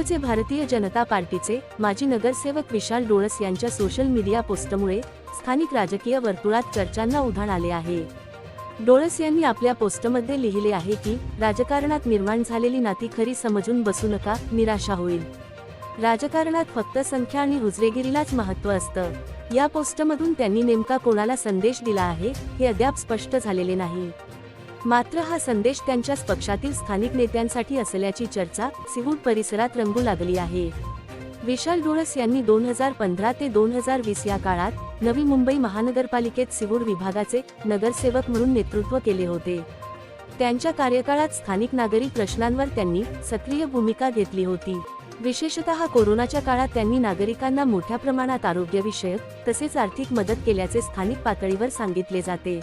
सिवूरचे भारतीय जनता पार्टीचे माजी नगरसेवक विशाल डोळस यांच्या सोशल मीडिया पोस्टमुळे स्थानिक राजकीय वर्तुळात चर्चांना उधाण आले आहे। डोळस यांनी आपल्या पोस्टमध्ये लिहिले आहे की राजकारणात निर्माण झालेली नाती खरी समजून बसू नका, निराशा होईल। राजकारणात फक्त संख्या आणि हुजरेगिरीलाच महत्त्व असतं। या पोस्टमधून त्यांनी नेमका कोणाला संदेश दिला आहे हे अद्याप स्पष्ट झालेले नाही। मात्र हा संदेश त्यांच्याच पक्षातील स्थानिक नेत्यांसाठी असल्याची चर्चा सिवूर परिसरात रंगू लागली आहे। विशाल डोळस यांनी 2015 ते 2020 या काळात नवी मुंबई महानगरपालिकेत सिवूर विभागाचे नगरसेवक म्हणून नेतृत्व केले होते। त्यांच्या कार्यकाळात स्थानिक नागरी प्रश्नांवर त्यांनी सक्रिय भूमिका घेतली होती। विशेषतः कोरोनाच्या काळात त्यांनी नागरिकांना मोठ्या प्रमाणात आरोग्यविषयक तसेच आर्थिक मदत केल्याचे स्थानिक पातळीवर सांगितले जाते।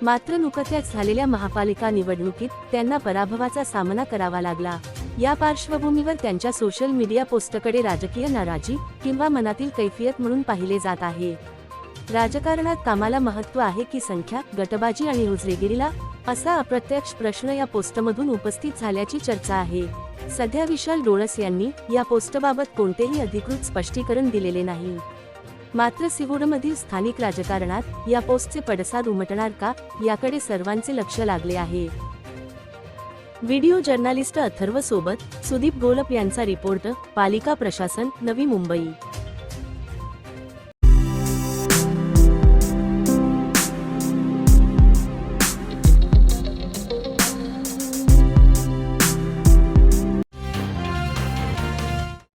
मात्र नुकत्याच झालेल्या महापालिका निवडणुकीत त्यांना पराभवाचा सामना करावा लागला। या पार्श्वभूमीवर त्यांच्या सोशल मीडिया पोस्टकडे राजकीय नाराजी किंवा मनातील कैफियत म्हणून पाहिले जात आहे। राजकारणात कामाला महत्त्व आहे की संख्या, गटबाजी आणि हुजरेगिरीला, असा अप्रत्यक्ष प्रश्न या पोस्टमधून उपस्थित झाल्याची चर्चा आहे। सध्या विशाल डोळस यांनी या पोस्टबाबत कोणतेही अधिकृत स्पष्टीकरण दिलेले नाही। मात्र सिवूरमधील स्थानिक राजकारणात या पोस्टचे पडसाद उमटणार का, याकडे सर्वांचे लक्ष लागले आहे। व्हिडिओ जर्नलिस्ट अथर्व सोबत सुदीप गोलप यांचा रिपोर्ट, पालिका प्रशासन, नवी मुंबई।